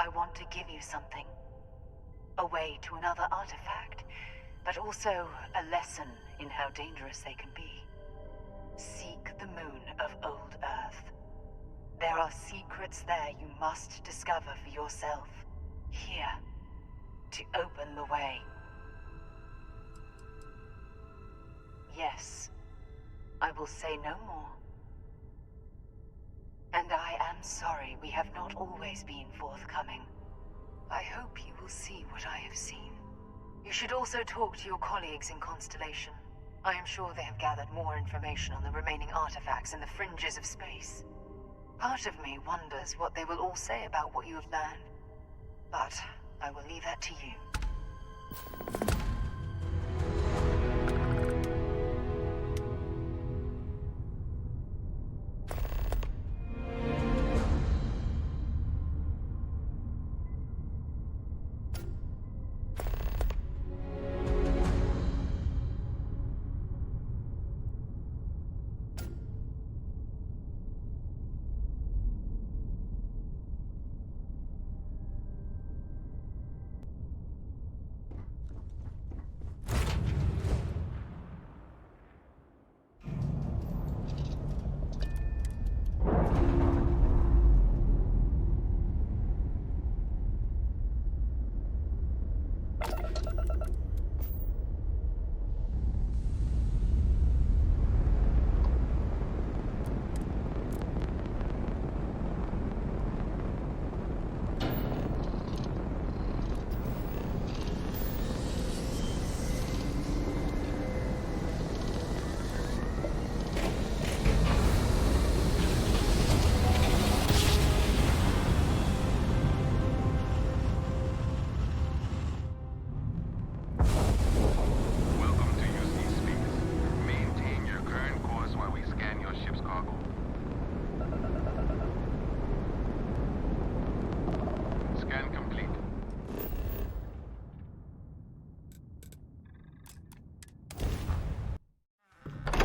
I want to give you something. A way to another artifact, but also a lesson in how dangerous they can be. Seek the moon of old Earth. There are secrets there you must discover for yourself. Here, to open the way. Yes, I will say no more. And I am sorry we have not always been forthcoming. I hope you will see what I have seen. You should also talk to your colleagues in Constellation. I am sure they have gathered more information on the remaining artifacts in the fringes of space. Part of me wonders what they will all say about what you have learned. But I will leave that to you.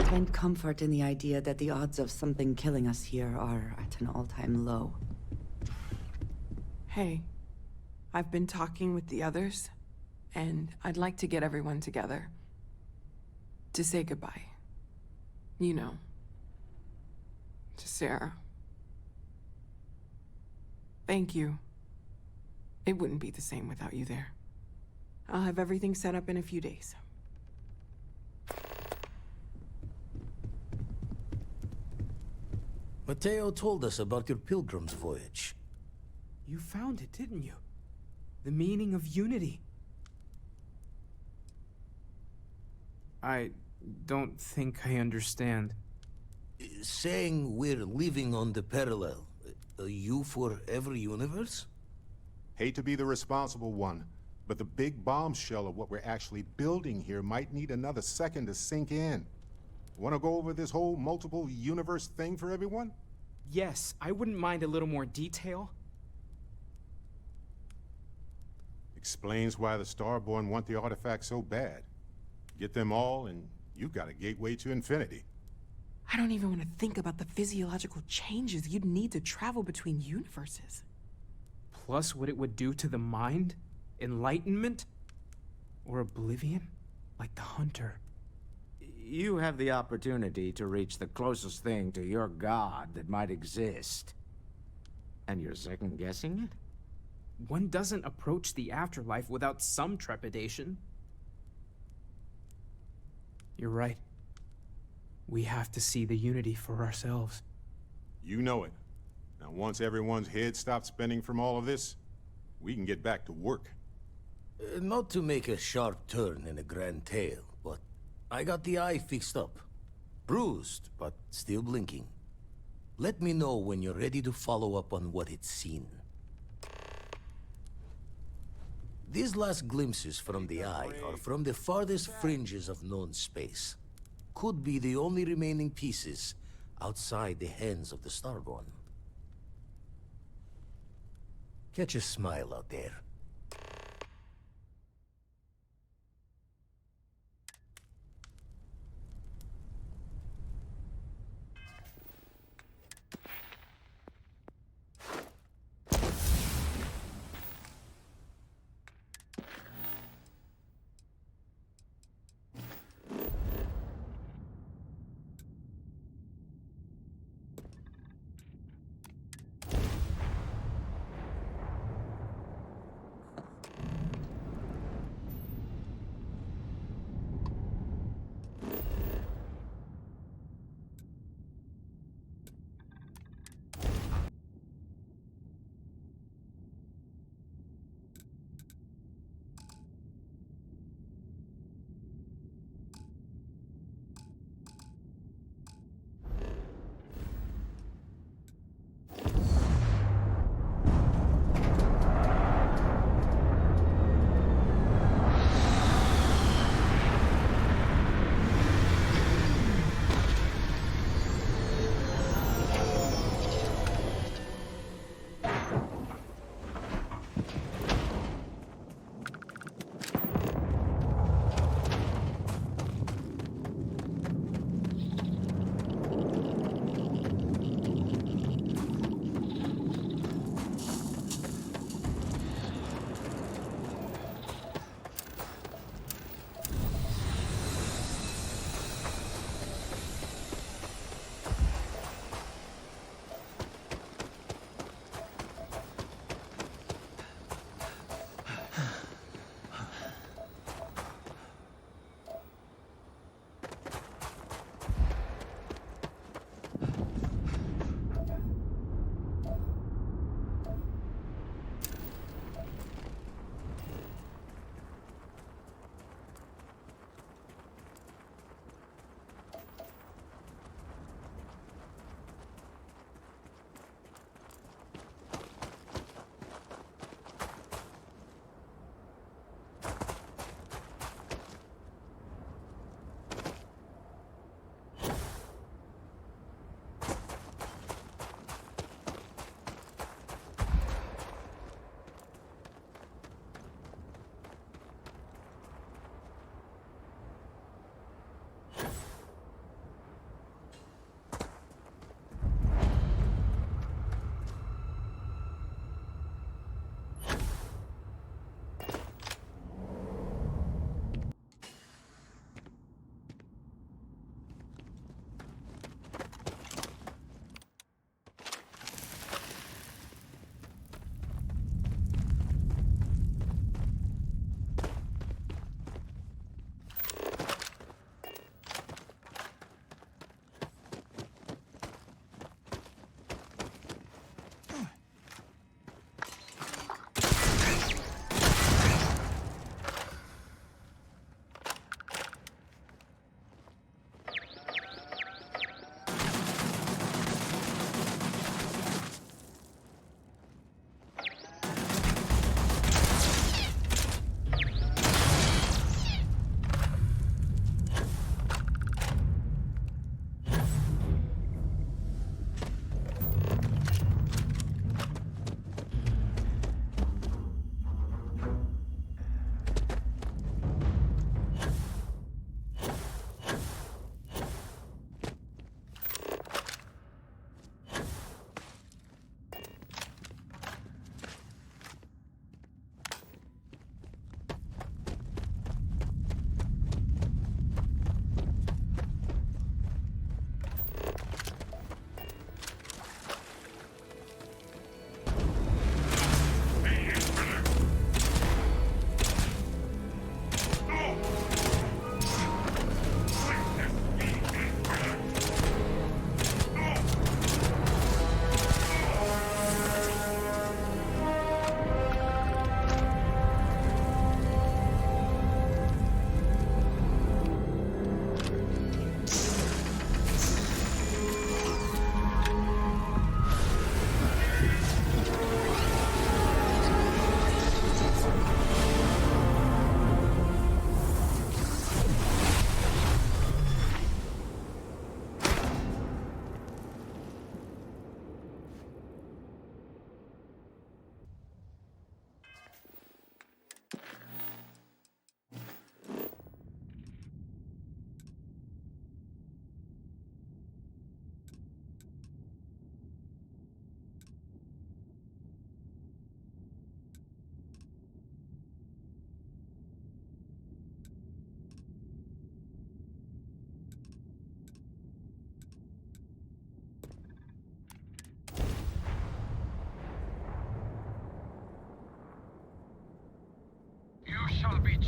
Find comfort in the idea that the odds of something killing us here are at an all-time low. Hey, I've been talking with the others, and I'd like to get everyone together. To say goodbye. You know. To Sarah. Thank you. It wouldn't be the same without you there. I'll have everything set up in a few days. Mateo told us about your pilgrim's voyage. You found it, didn't you? The meaning of unity. I don't think I understand. Saying we're living on the parallel, a you for every universe? Hate to be the responsible one, but the big bombshell of what we're actually building here might need another second to sink in. Want to go over this whole multiple universe thing for everyone? Yes, I wouldn't mind a little more detail. Explains why the Starborn want the artifact so bad. Get them all, and you've got a gateway to infinity. I don't even want to think about the physiological changes you'd need to travel between universes. Plus what it would do to the mind? Enlightenment? Or oblivion? Like the Hunter. You have the opportunity to reach the closest thing to your god that might exist. And you're second-guessing it? One doesn't approach the afterlife without some trepidation. You're right. We have to see the unity for ourselves. You know it. Now, once everyone's head stops spinning from all of this, we can get back to work. Not to make a sharp turn in a grand tale, but I got the eye fixed up. Bruised, but still blinking. Let me know when you're ready to follow up on what it's seen. These last glimpses from the eye are from the farthest fringes of known space. Could be the only remaining pieces outside the hands of the Starborn. Catch a smile out there.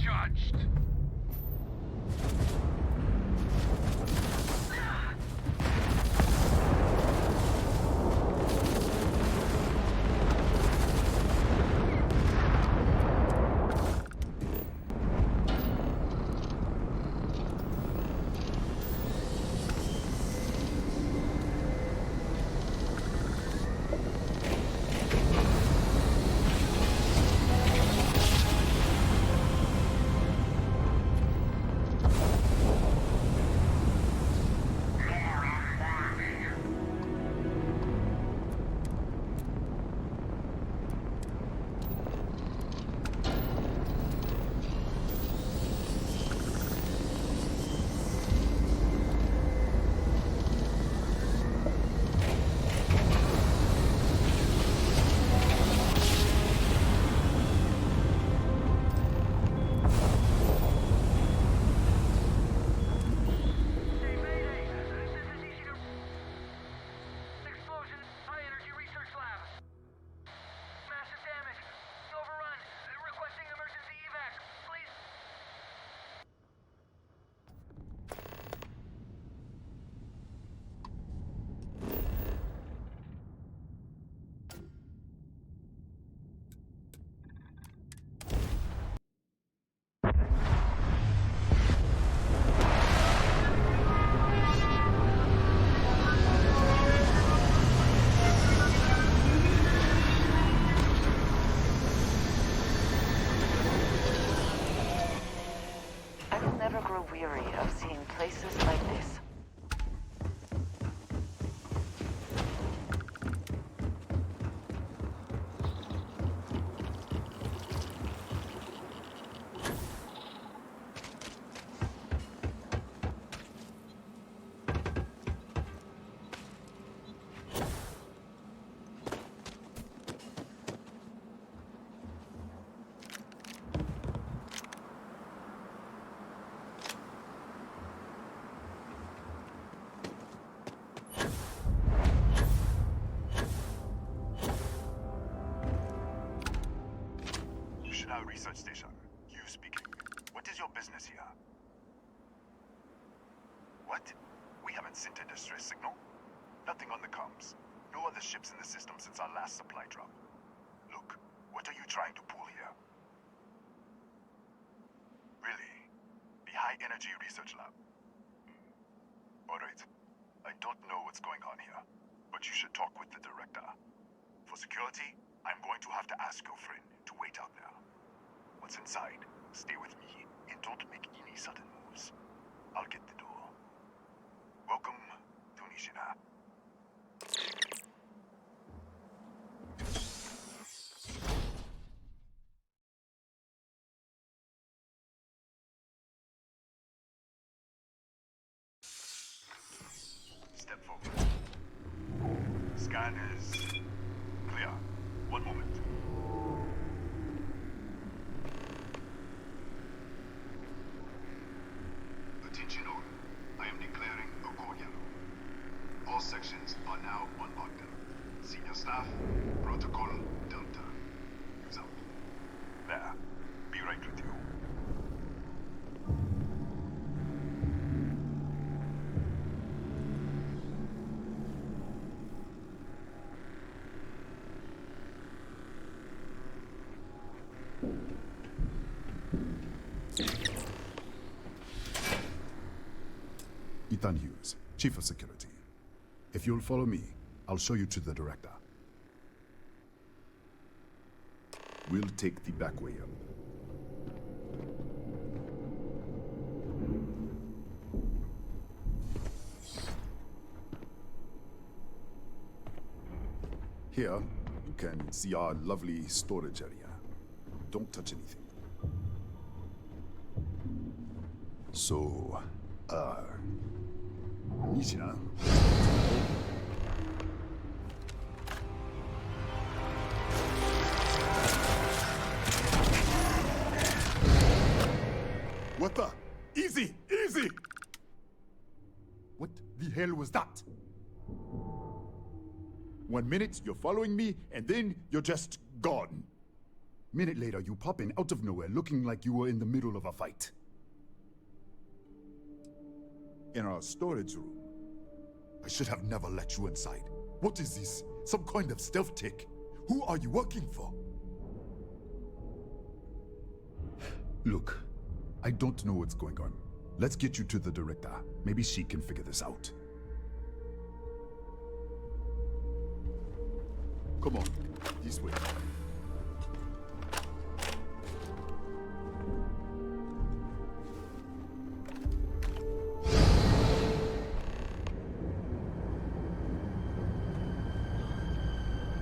judged. Weary of seeing places like this. Research station. You speaking. What is your business here? What? We haven't sent a distress signal? Nothing on the comms. No other ships in the system since our last supply drop. Look, what are you trying to pull here? Really? The High Energy Research Lab? Alright. I don't know what's going on here, but you should talk with the director. For security, I'm going to have to ask your friend to wait out there. What's inside? Stay with me and don't make any sudden moves. I'll get the door. Welcome to Nishina. Step forward. Scan is clear. One moment. Attention all. I am declaring a code yellow. All sections are now on lockdown. Senior staff, protocol Delta. Use out. There. Be right with you. Ethan Hughes, Chief of Security. If you'll follow me, I'll show you to the director. We'll take the back way up. Here, you can see our lovely storage area. Don't touch anything. So, Nishina. What the? Easy! Easy! What the hell was that? 1 minute, you're following me, and then you're just gone. Minute later, you pop in out of nowhere looking like you were in the middle of a fight. In our storage room. I should have never let you inside. What is this? Some kind of stealth tick? Who are you working for? Look, I don't know what's going on. Let's get you to the director. Maybe she can figure this out. Come on, this way.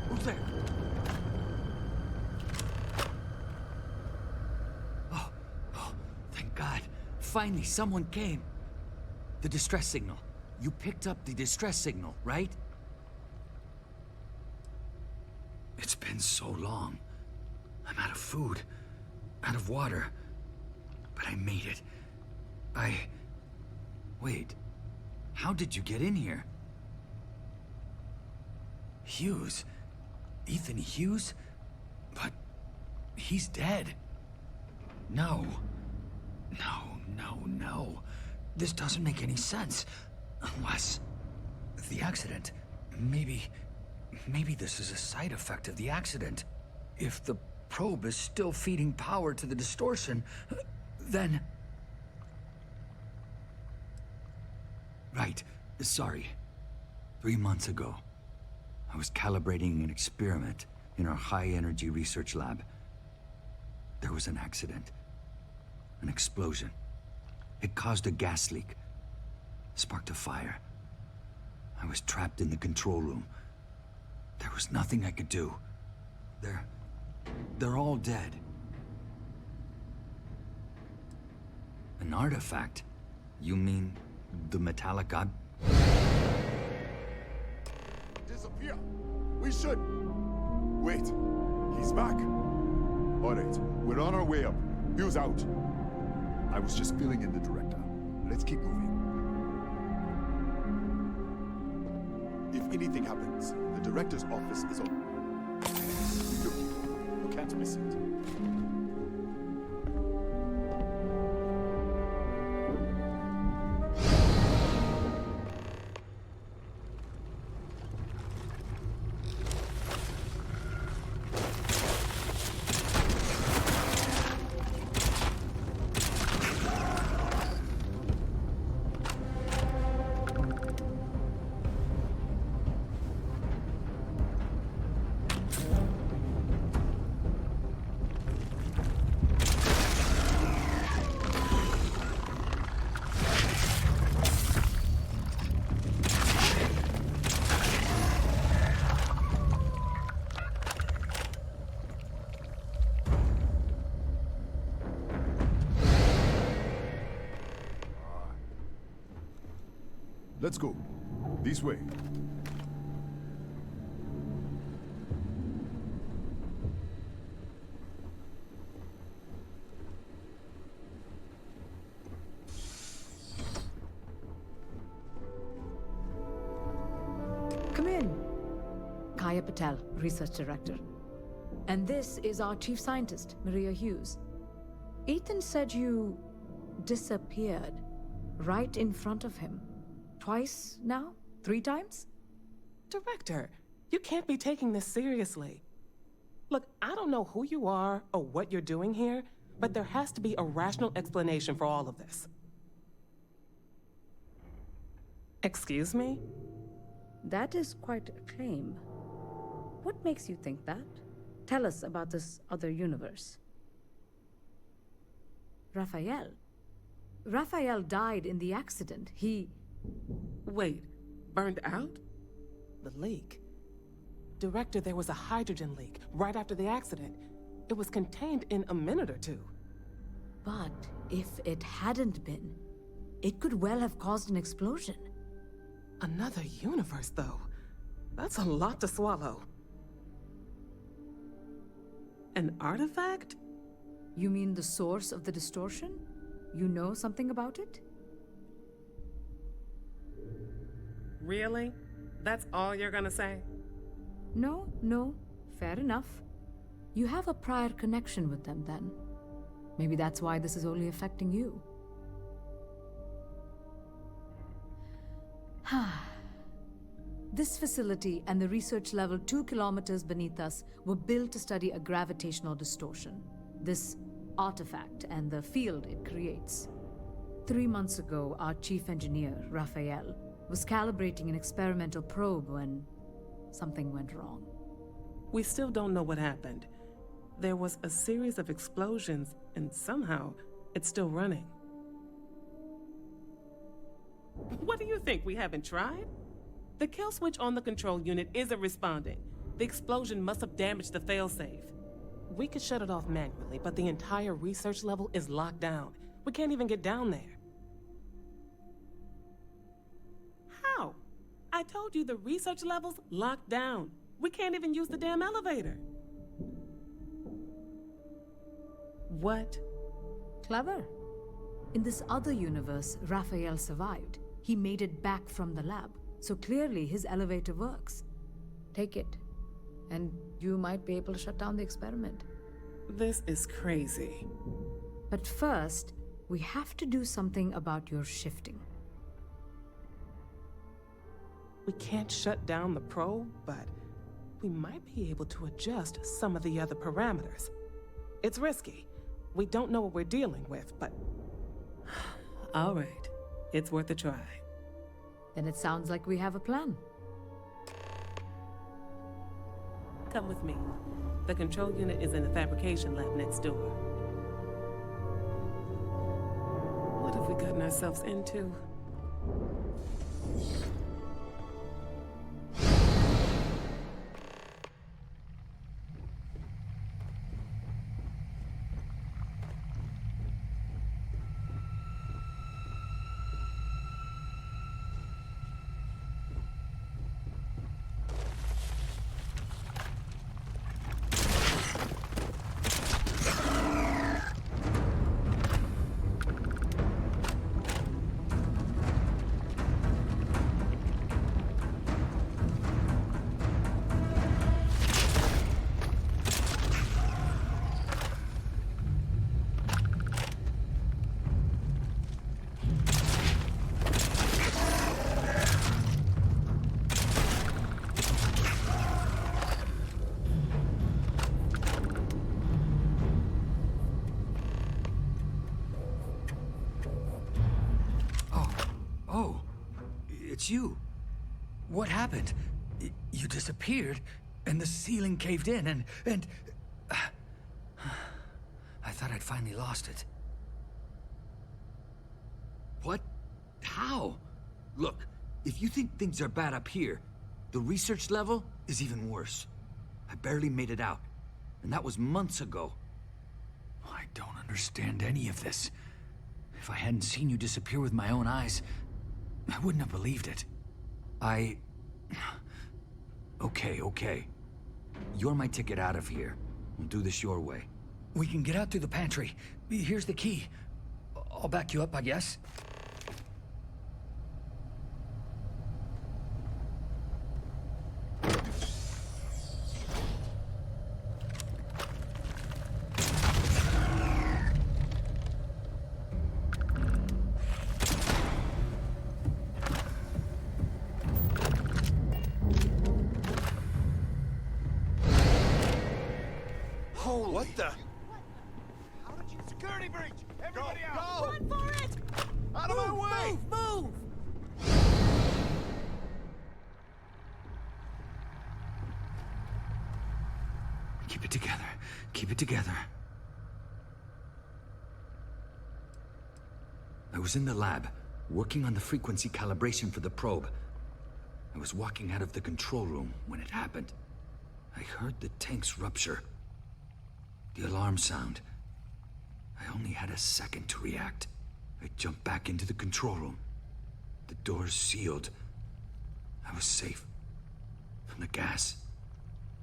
Who's there? Oh, thank God. Finally, someone came. The distress signal. You picked up the distress signal, right? It's been so long. I'm out of food, out of water. But I made it. Wait. How did you get in here? Hughes? Ethan Hughes? But he's dead. No. No. This doesn't make any sense. Unless... the accident. Maybe this is a side effect of the accident. If the probe is still feeding power to the distortion, then... Right. Sorry. 3 months ago, I was calibrating an experiment in our high-energy research lab. There was an accident. An explosion. It caused a gas leak. Sparked a fire. I was trapped in the control room. There was nothing I could do. They're all dead. An artifact? You mean the metallic god? Disappear! We should... Wait, he's back. All right, we're on our way up. Hughes out. I was just filling in the director. Let's keep moving. If anything happens, the director's office is open. Look, you can't miss it. Let's go. This way. Come in. Kaya Patel, Research Director. And this is our Chief Scientist, Maria Hughes. Ethan said you disappeared right in front of him. Twice now? 3 times? Director, you can't be taking this seriously. Look, I don't know who you are or what you're doing here, but there has to be a rational explanation for all of this. Excuse me? That is quite a claim. What makes you think that? Tell us about this other universe. Raphael. Raphael died in the accident. He... Wait, burned out? The leak. Director, there was a hydrogen leak right after the accident. It was contained in a minute or 2. But if it hadn't been, it could well have caused an explosion. Another universe, though. That's a lot to swallow. An artifact? You mean the source of the distortion? You know something about it? Really? That's all you're gonna say? No. Fair enough. You have a prior connection with them then. Maybe that's why this is only affecting you. This facility and the research level 2 kilometers beneath us were built to study a gravitational distortion, this artifact and the field it creates. 3 months ago, our chief engineer, Raphael, was calibrating an experimental probe when something went wrong. We still don't know what happened. There was a series of explosions, and somehow it's still running. What do you think? We haven't tried? The kill switch on the control unit isn't responding. The explosion must have damaged the failsafe. We could shut it off manually, but the entire research level is locked down. We can't even get down there. How? I told you the research level's locked down. We can't even use the damn elevator. What? Clever. In this other universe, Raphael survived. He made it back from the lab, so clearly his elevator works. Take it, and you might be able to shut down the experiment. This is crazy. But first, we have to do something about your shifting. We can't shut down the probe, but we might be able to adjust some of the other parameters. It's risky. We don't know what we're dealing with, but... All right. It's worth a try. Then it sounds like we have a plan. Come with me. The control unit is in the fabrication lab next door. What have we gotten ourselves into? It's you. What happened? You disappeared, and the ceiling caved in, and... I thought I'd finally lost it. What? How? Look, if you think things are bad up here, the research level is even worse. I barely made it out, and that was months ago. I don't understand any of this. If I hadn't seen you disappear with my own eyes, I wouldn't have believed it. Okay. You're my ticket out of here. We'll do this your way. We can get out through the pantry. Here's the key. I'll back you up, I guess. What the? How did you... Security breach! Everybody out! Go! Run for it! Out of my way! Move! Keep it together. Keep it together. I was in the lab, working on the frequency calibration for the probe. I was walking out of the control room when it happened. I heard the tanks rupture. The alarm sound. I only had a second to react. I jumped back into the control room. The doors sealed. I was safe. From the gas,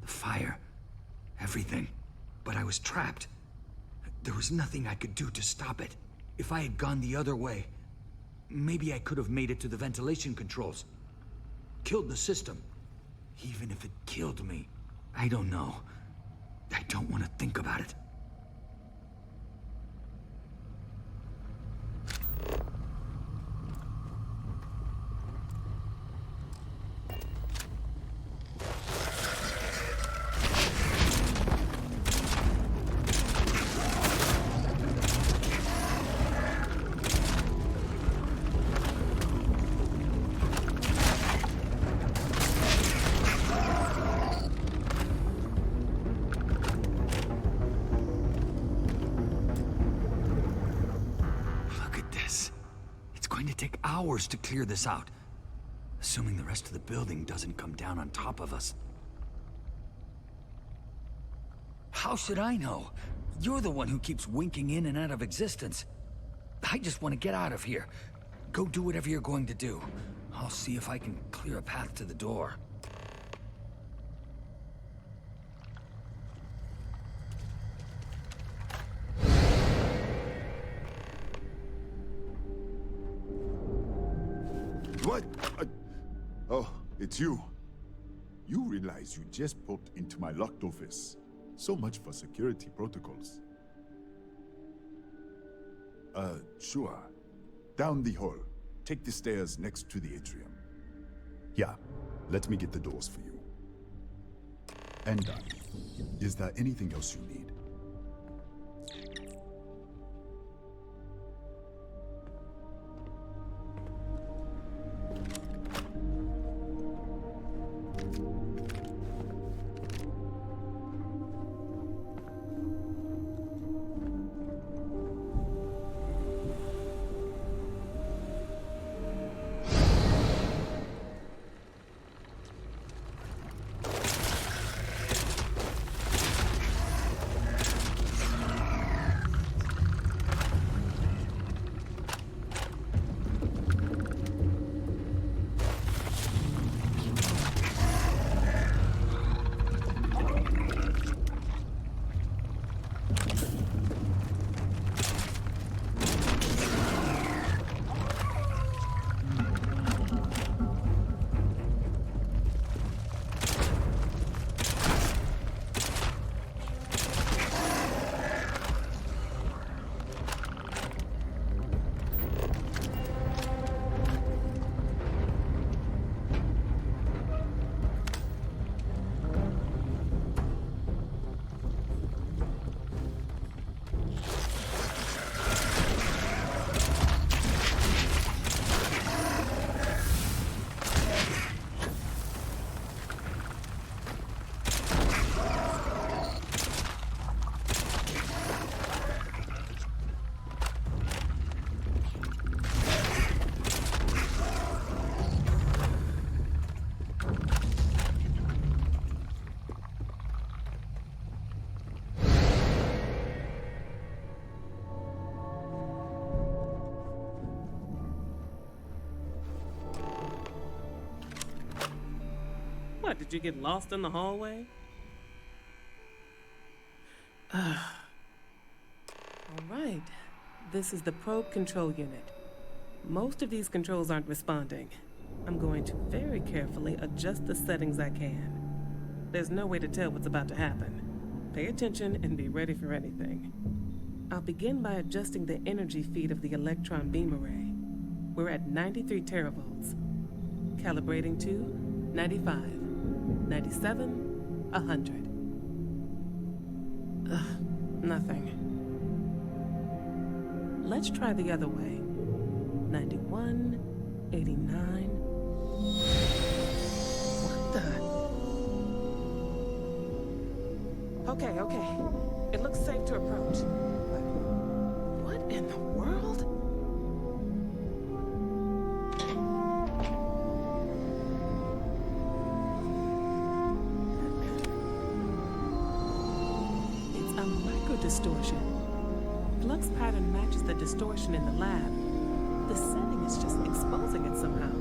the fire, everything. But I was trapped. There was nothing I could do to stop it. If I had gone the other way, maybe I could have made it to the ventilation controls. Killed the system. Even if it killed me, I don't know. I don't want to think about it. Hours to clear this out, assuming the rest of the building doesn't come down on top of us. How should I know? You're the one who keeps winking in and out of existence. I just want to get out of here. Go do whatever you're going to do. I'll see if I can clear a path to the door. What? Oh, it's you. You realize you just popped into my locked office. So much for security protocols. Sure. Down the hall. Take the stairs next to the atrium. Yeah, let me get the doors for you. And done. Is there anything else you need? What, did you get lost in the hallway? All right. This is the probe control unit. Most of these controls aren't responding. I'm going to very carefully adjust the settings I can. There's no way to tell what's about to happen. Pay attention and be ready for anything. I'll begin by adjusting the energy feed of the electron beam array. We're at 93 teravolts. Calibrating to 95, 97, 100. Nothing. Let's try the other way. 91, 89. What the? Okay. It looks safe to approach. But what in the world? It's a micro-distortion. Flux pattern matches the distortion in the lab. The setting is just exposing it somehow.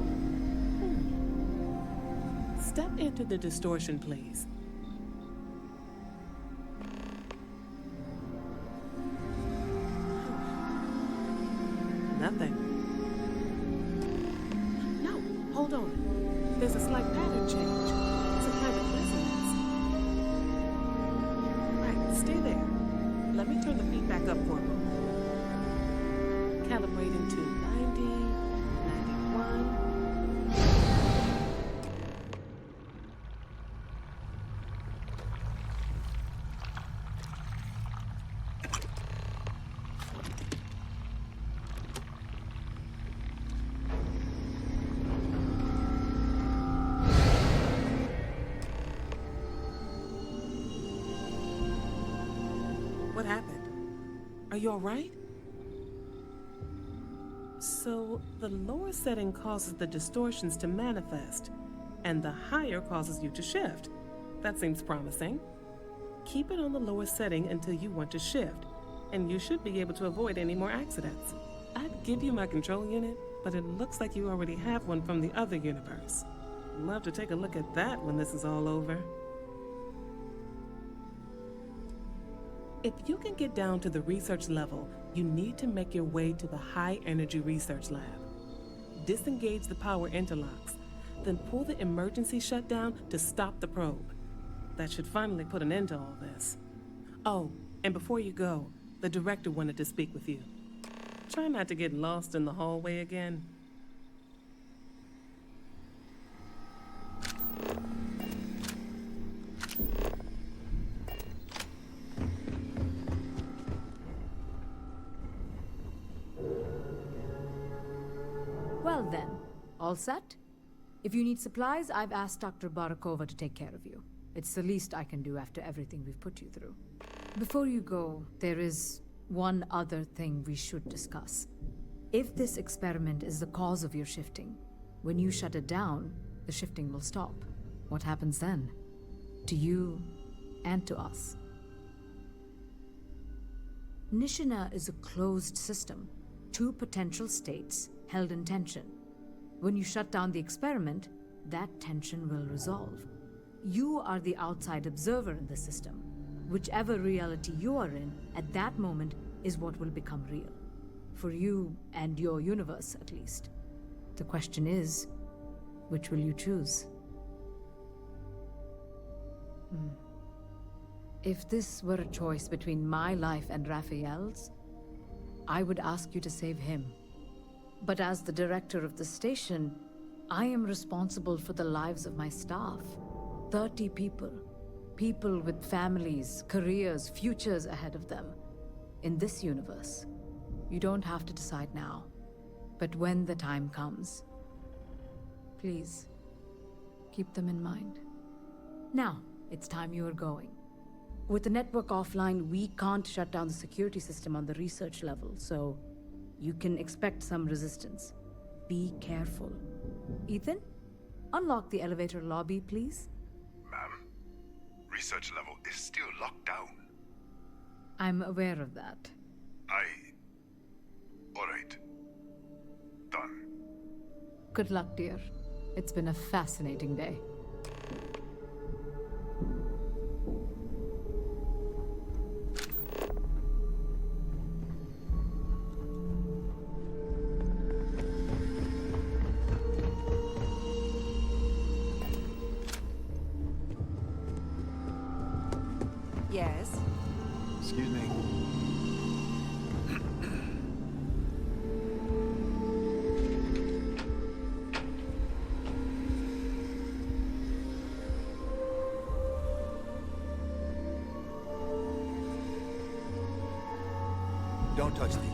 Step into the distortion, please. Nothing. No, hold on. There's a slight pattern change. Some kind of resonance. back up for a moment. Calibrating to 90, 91. What happened? Are you all right? So, the lower setting causes the distortions to manifest, and the higher causes you to shift. That seems promising. Keep it on the lower setting until you want to shift, and you should be able to avoid any more accidents. I'd give you my control unit, but it looks like you already have one from the other universe. Love to take a look at that when this is all over. If you can get down to the research level, you need to make your way to the high-energy research lab. Disengage the power interlocks, then pull the emergency shutdown to stop the probe. That should finally put an end to all this. Oh, and before you go, the director wanted to speak with you. Try not to get lost in the hallway again. Well then, all set? If you need supplies, I've asked Dr. Barakova to take care of you. It's the least I can do after everything we've put you through. Before you go, there is one other thing we should discuss. If this experiment is the cause of your shifting, when you shut it down, the shifting will stop. What happens then? To you and to us. Nishina is a closed system. Two potential states held in tension. When you shut down the experiment, that tension will resolve. You are the outside observer in the system. Whichever reality you are in, at that moment, is what will become real. For you and your universe, at least. The question is, which will you choose? If this were a choice between my life and Raphael's, I would ask you to save him. But as the director of the station, I am responsible for the lives of my staff. 30 people. People with families, careers, futures ahead of them. In this universe, you don't have to decide now. But when the time comes, please, keep them in mind. Now, it's time you are going. With the network offline, we can't shut down the security system on the research level, so you can expect some resistance. Be careful. Ethan, unlock the elevator lobby, please. Ma'am, research level is still locked down. I'm aware of that. All right. Done. Good luck, dear. It's been a fascinating day. Yes? Excuse me. Don't touch me.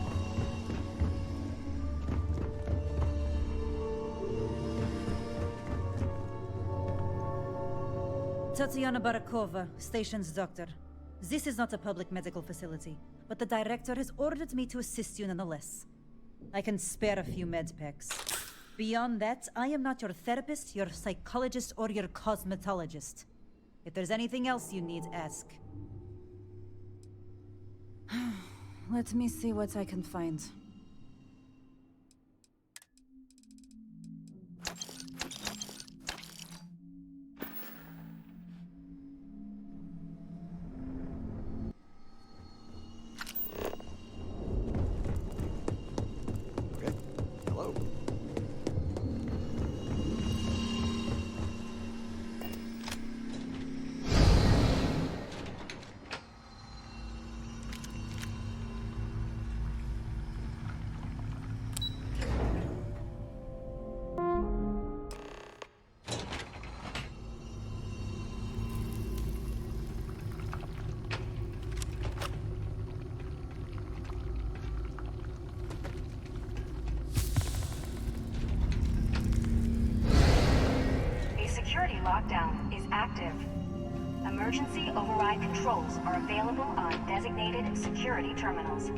Tatiana Barakova, station's doctor. This is not a public medical facility, but the director has ordered me to assist you nonetheless. I can spare a few med packs. Beyond that, I am not your therapist, your psychologist, or your cosmetologist. If there's anything else you need, ask. Let me see what I can find. Hello. lockdown is active. Emergency override controls are available on designated security terminals.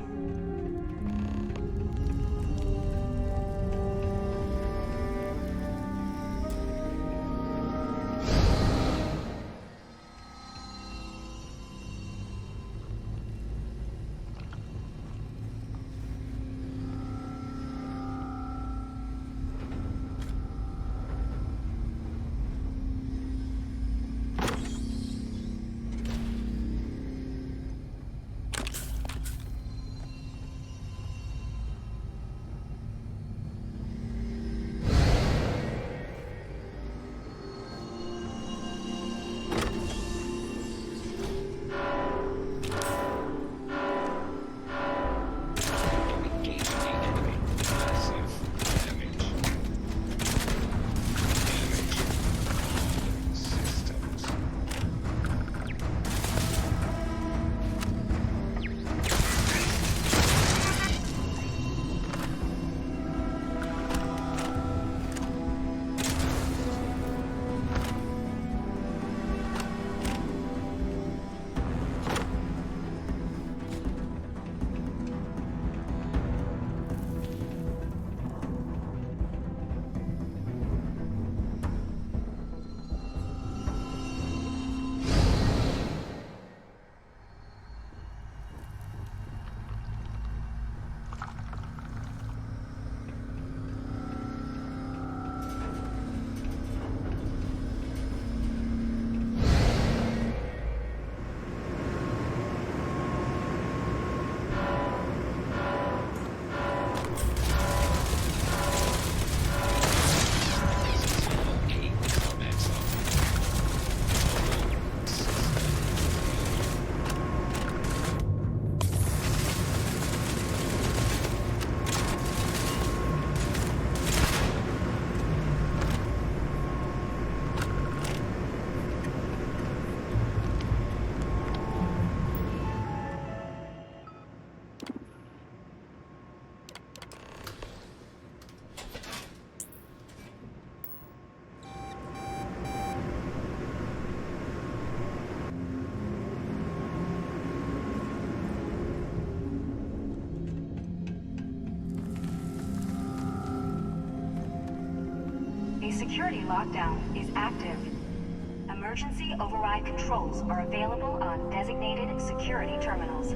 Security lockdown is active. Emergency override controls are available on designated security terminals.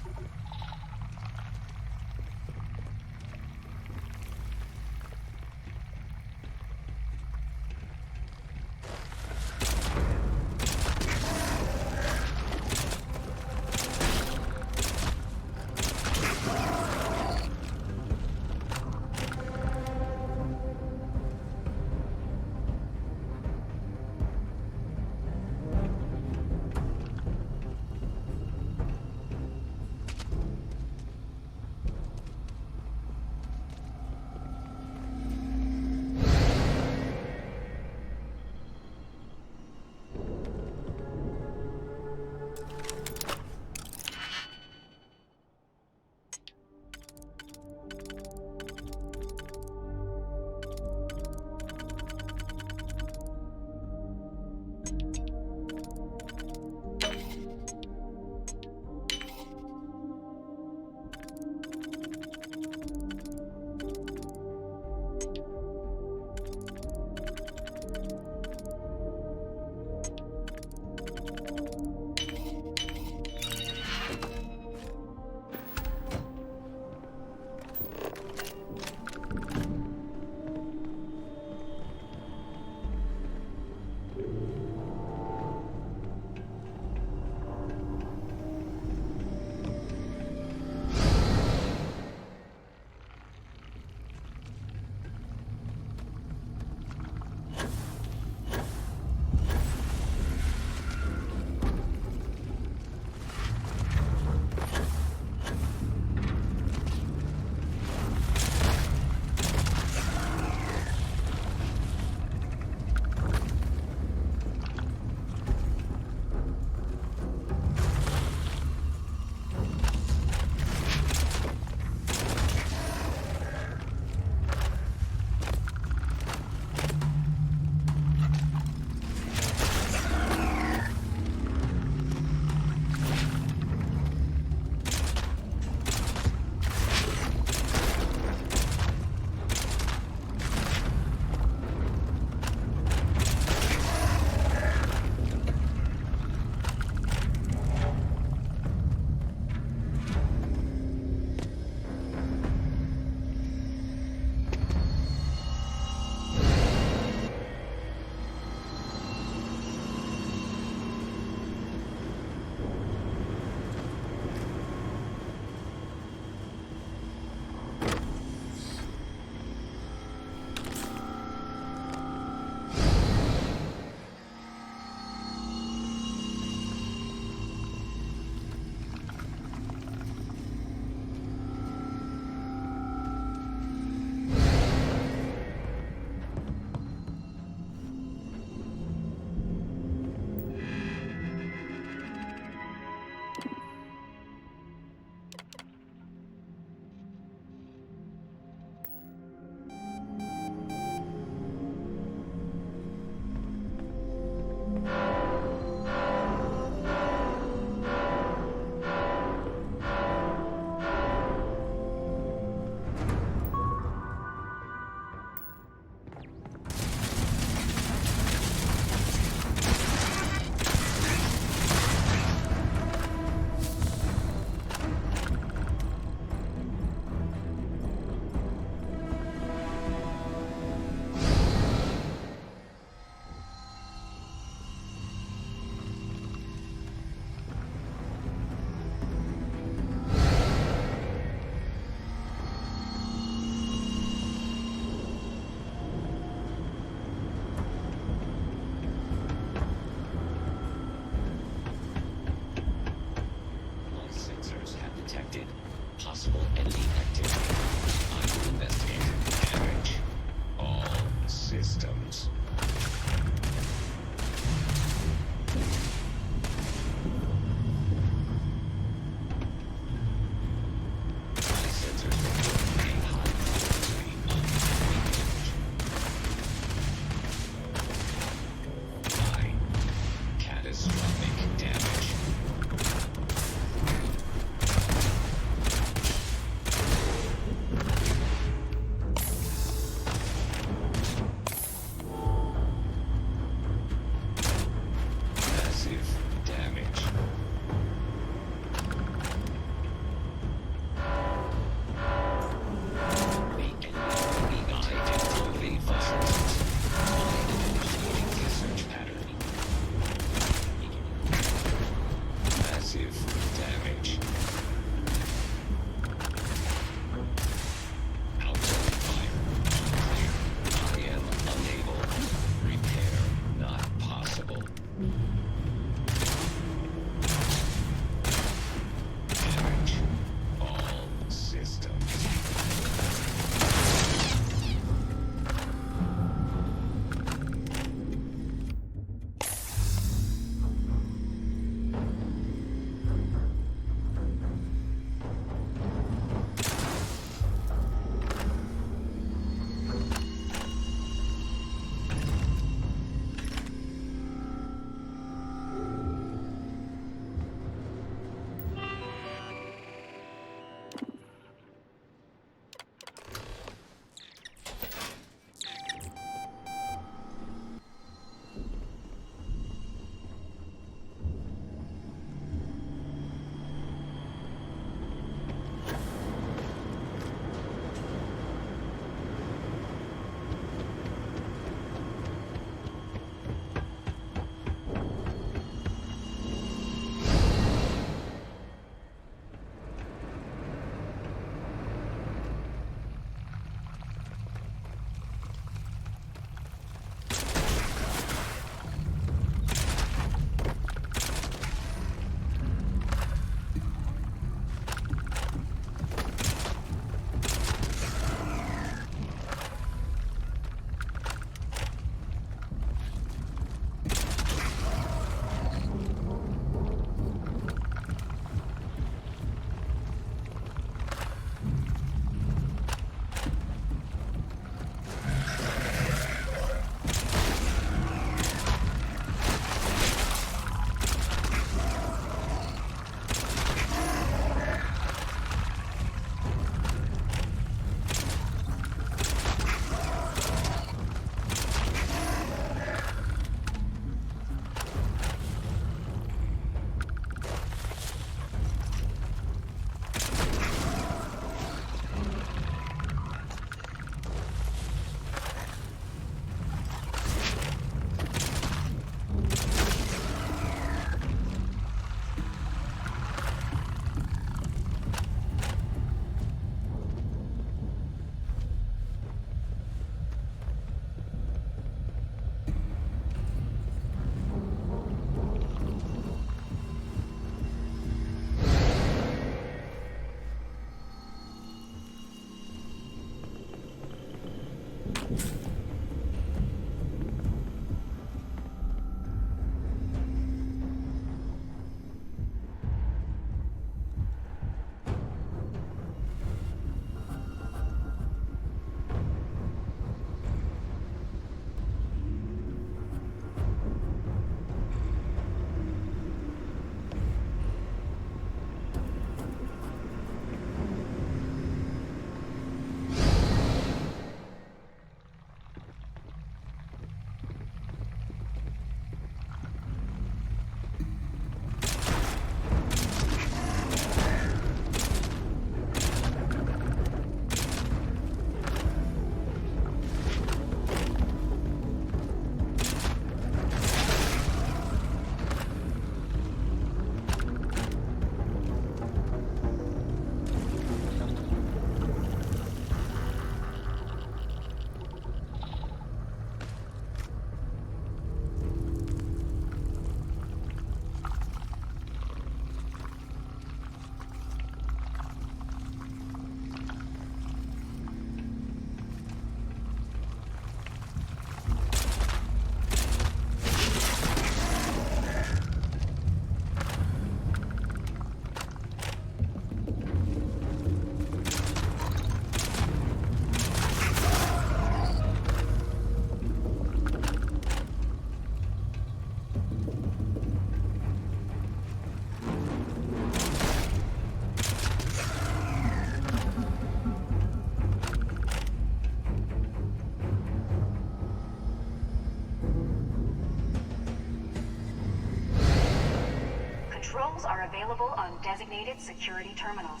Controls are available on designated security terminals.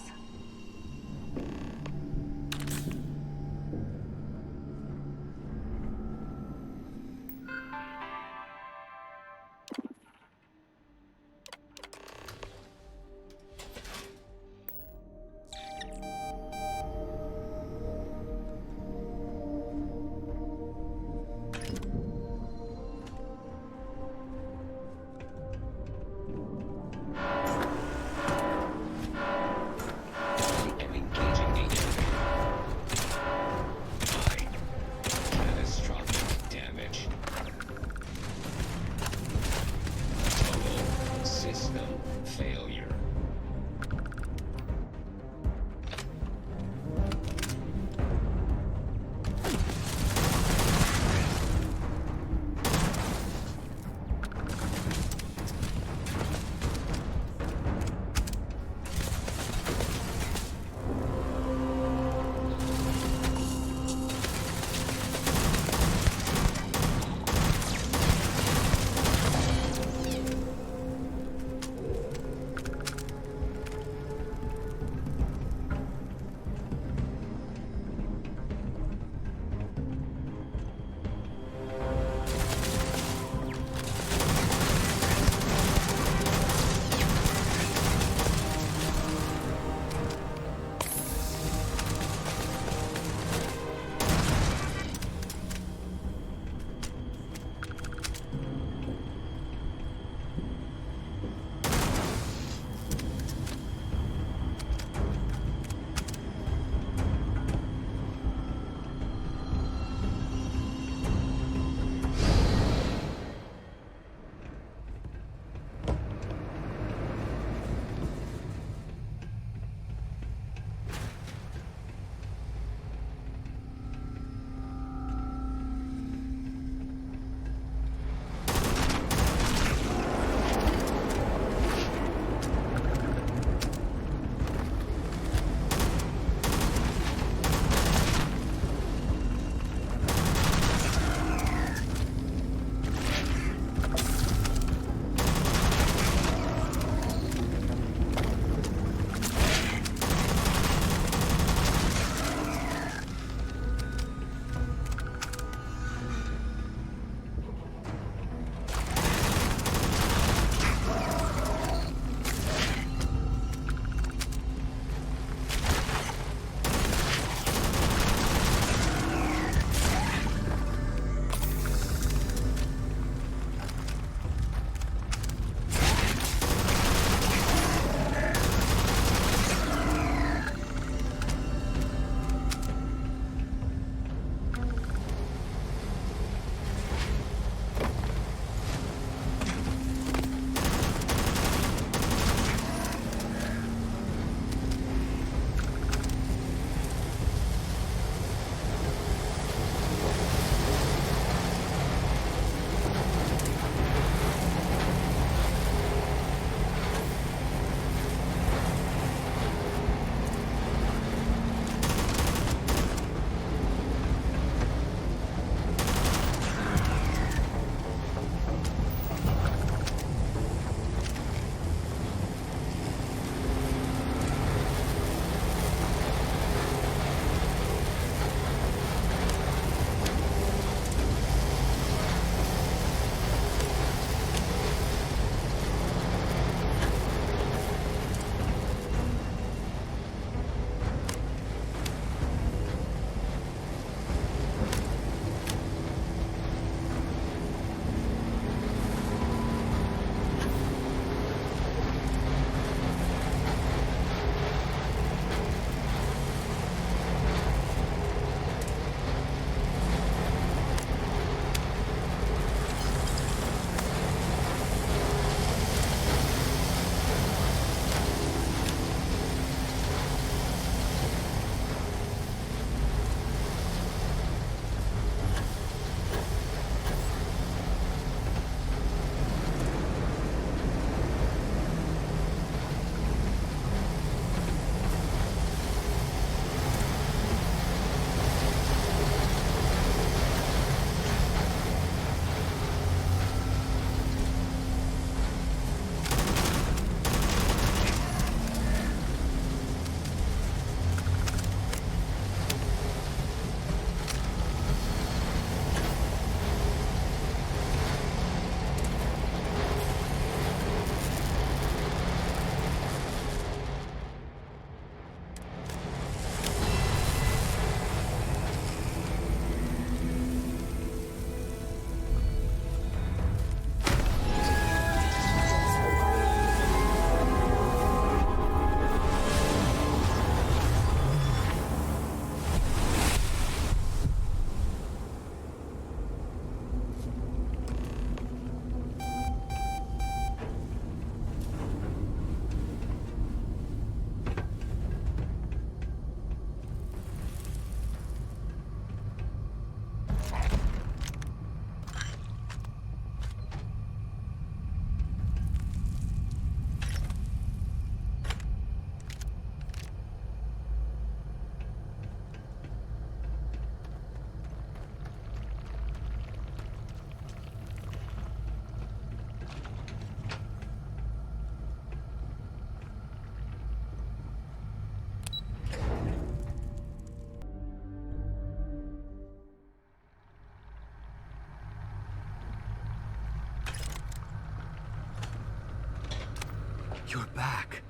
You're back.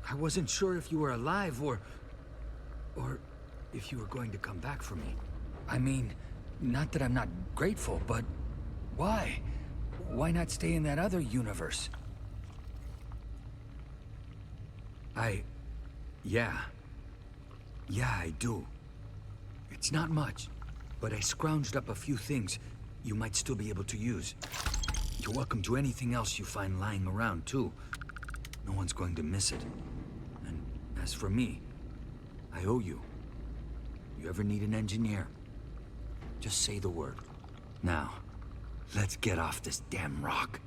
I wasn't sure if you were alive or if you were going to come back for me. I mean, not that I'm not grateful, but why? Why not stay in that other universe? Yeah, I do. It's not much, but I scrounged up a few things you might still be able to use. You're welcome to anything else you find lying around, too. No one's going to miss it. And as for me, I owe you. You ever need an engineer, just say the word. Now, let's get off this damn rock.